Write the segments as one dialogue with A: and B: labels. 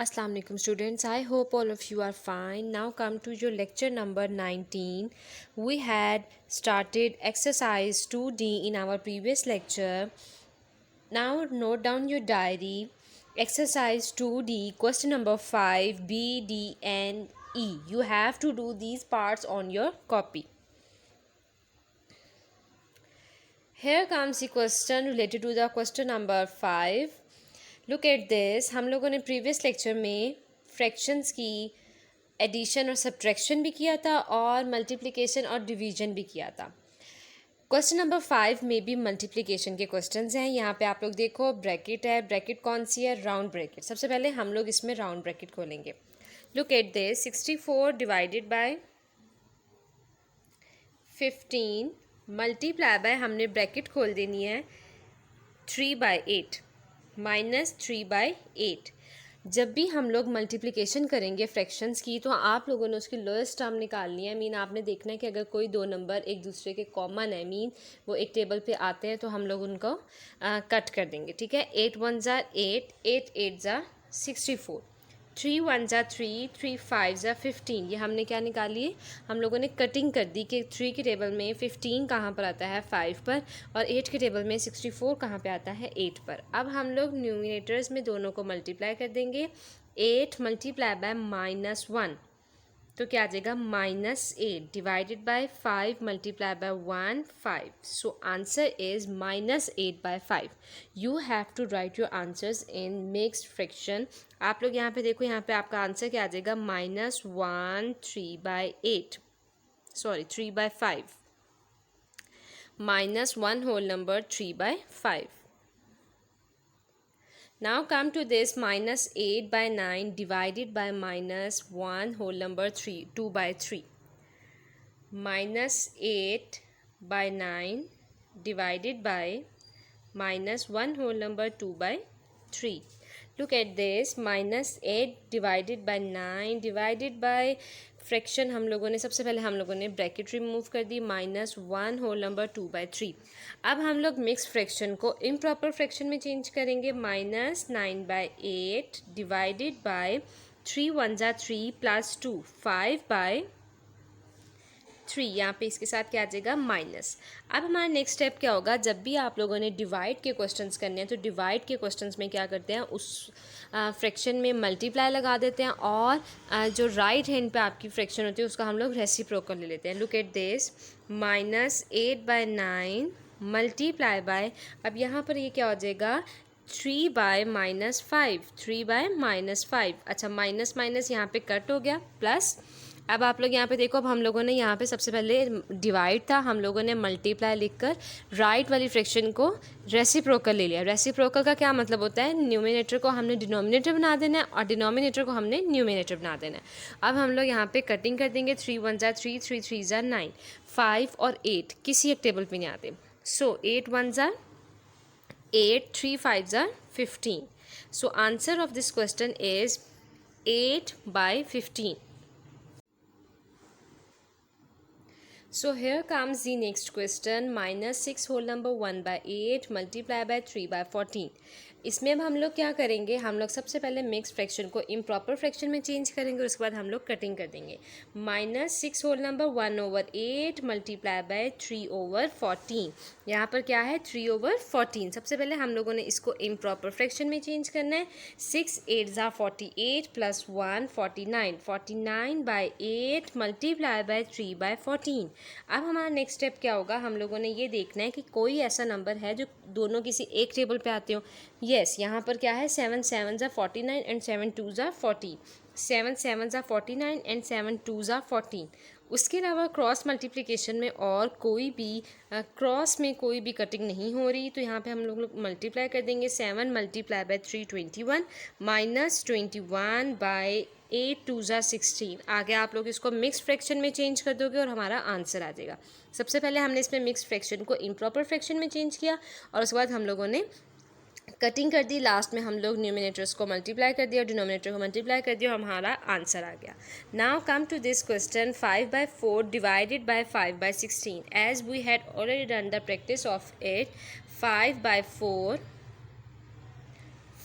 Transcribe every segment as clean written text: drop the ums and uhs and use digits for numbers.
A: Assalamu alaikum students. I hope all of you are fine. Now come to your lecture number 19. We had started exercise 2D in our previous lecture. Now note down your diary. Exercise 2D question number 5 B, D and E. You have to do these parts on your copy. Here comes the question related to the question number 5. Look at this. हम लोगों ने previous lecture में fractions की addition और subtraction भी किया था और मल्टीप्लिकेशन और डिवीजन भी किया था. क्वेश्चन नंबर 5 में भी मल्टीप्लिकेशन के क्वेश्चंस हैं. यहाँ पे आप लोग देखो ब्रैकेट है. ब्रैकेट कौन सी है? Round bracket. सबसे पहले हम लोग इसमें राउंड ब्रैकेट खोलेंगे. Look at this. 64 divided by 15 multiply by, हमने ब्रैकेट खोल देनी है 3/8 माइनस 3/8. जब भी हम लोग मल्टीप्लिकेशन करेंगे फ्रैक्शंस की तो आप लोगों ने उसकी लोएस्ट टर्म निकालनी है. मीन आपने देखना है कि अगर कोई दो नंबर एक दूसरे के कॉमन है, मीन वो एक टेबल पे आते हैं, तो हम लोग उनको कट कर देंगे. ठीक है. 8 1 ज़ा 8, 8 8 ज़ा 64, 3 1 ज़ा 3, 3 5 ज़ा 15. ये हमने क्या निकाली है? हम लोगों ने कटिंग कर दी कि 3 के टेबल में 15 कहाँ पर आता है? 5 पर. और 8 के टेबल में 64 कहाँ पे आता है? 8 पर. अब हम लोग न्यूमिनेटर्स में दोनों को मल्टीप्लाई कर देंगे. 8 मल्टीप्लाई बाय -1 तो क्या आ जाएगा? -8 divided by 5 multiply by 1 5. So answer is -8/5. You have to write your answers in mixed fraction. आप लोग यहाँ पे देखो, यहाँ पे आपका आंसर क्या आ जाएगा? -1 3/8, sorry 3/5, -1 whole number 3/5. Now come to this -8/9 divided by -1 whole number 2/3. -8/9 divided by -1 whole number 2/3. Look at this. -8 divided by 9 divided by fraction हम लोगों ने सबसे पहले हम लोगों ने ब्रैकेट रिमूव कर दी. -1 होल नंबर 2/3. अब हम लोग मिक्स फ्रैक्शन को इम्प्रॉपर फ्रैक्शन में चेंज करेंगे. -9/8 डिवाइडेड बाय 3 1 ज़ा 3 प्लस 2 5/3. यहाँ पे इसके साथ क्या आ जाएगा? माइनस. अब हमारा नेक्स्ट स्टेप क्या होगा? जब भी आप लोगों ने डिवाइड के क्वेश्चंस करने हैं तो डिवाइड के क्वेश्चंस में क्या करते हैं? उस फ्रैक्शन में मल्टीप्लाई लगा देते हैं और जो राइट हैंड पे आपकी फ्रैक्शन होती है उसका हम लोग रेसिप्रोकल ले लेते हैं. Look at this. -8/9 multiply by, अब यहाँ पर ये क्या हो जाएगा? 3/-5, 3/-5. अच्छा, माइनस माइनस यहाँ पे कट हो गया. प्लस अब आप लोग यहाँ पे देखो, अब हम लोगों ने यहाँ पे सबसे पहले डिवाइड था, हम लोगों ने मल्टीप्लाई लिखकर राइट वाली फ्रैक्शन को रेसिप्रोकल ले लिया. रेसिप्रोकल का क्या मतलब होता है? न्यूमिनेटर को हमने डिनोमिनेटर बना देना है और डिनोमिनेटर को हमने न्यूमिनेटर बना देना है. अब हम लोग यहाँ पे कटिंग कर देंगे. 3 1 ज़ा 3, 3 3 ज़ा 9, 5 और 8 किसी एक टेबल पे नहीं आते. सो 8 1 ज़ा 8, 3 5 ज़ा 15. So answer of this question is 8/15. So here comes the next question. -6 whole number 1/8 multiply by 3/14. इसमें अब हम लोग क्या करेंगे? हम लोग सबसे पहले मिक्स फ्रैक्शन को इम्प्रॉपर फ्रैक्शन में चेंज करेंगे और उसके बाद हम लोग कटिंग कर देंगे. -6 होल नंबर 1/8 मल्टीप्लाई बाय 3/14. यहाँ पर क्या है? 3/14. सबसे पहले हम लोगों ने इसको इम्प्रॉपर फ्रैक्शन में चेंज करना है. 6 8 ज़ा 48 प्लस 1 49, 49/8 मल्टीप्लाई बाय 3/14. अब हमारा नेक्स्ट स्टेप क्या होगा? हम लोगों ने ये देखना है कि कोई ऐसा नंबर है जो दोनों किसी एक टेबल पे आते हो. यस, यहाँ पर क्या है? 7 7 ज़ा 49 एंड 7 2 ज़ा 14. 7 7 ज़ा 49 एंड 7 2 ज़ा 14. उसके अलावा क्रॉस मल्टीप्लिकेशन में और कोई भी क्रॉस में कोई भी कटिंग नहीं हो रही, तो यहाँ पे हम लोग मल्टीप्लाई कर देंगे. 7 मल्टीप्लाई बाय 3 21 -21/8 2 ज़ा 16. आगे आप लोग इसको मिक्स फ्रैक्शन में चेंज कर दोगे और हमारा आंसर आ जाएगा. सबसे पहले हमने इसमें मिक्स फ्रैक्शन को इम्प्रॉपर फ्रैक्शन में चेंज किया और उसके बाद हम लोगों ने कटिंग कर दी. लास्ट में हम लोग न्यूमिनेटर्स को मल्टीप्लाई कर दिया और डिनोमिनेटर को मल्टीप्लाई कर दिया और हमारा आंसर आ गया. Now come to this question. 5/4 divided by 5/16. As we had already done the practice of it. 5/4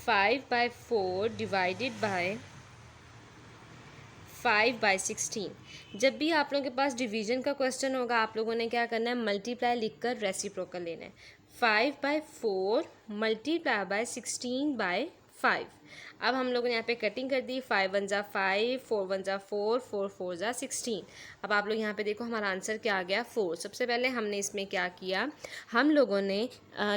A: 5/4 divided by 5/16। जब भी आप लोगों के पास डिवीजन का क्वेश्चन होगा, आप लोगों ने क्या करना है, मल्टीप्लाई लिखकर रेसिप्रोकल लेना है। 5/4 मल्टीप्लाई बाय 16/5। अब हम लोगों ने यहाँ पे कटिंग कर दी। 5 1 ज़ा 5, 4 1 ज़ा 4, 4 4 ज़ा 16। अब आप लोग यहाँ पे देखो हमारा आंसर क्या आ गया, 4। सबसे पहले हमने इसमें क्या किया, हम लोगों ने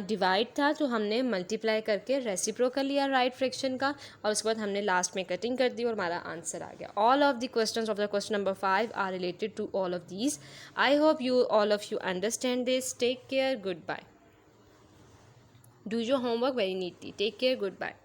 A: डिवाइड था तो हमने मल्टीप्लाई करके रेसिप्रोकल लिया राइट फ्रैक्शन का, और उसके बाद हमने लास्ट में कटिंग कर दी और हमारा आंसर आ गया। All of the questions of the question number 5 are related to all of these. I hope you all of you understand this. Take care. Goodbye. Do your homework very neatly. Take care. Goodbye.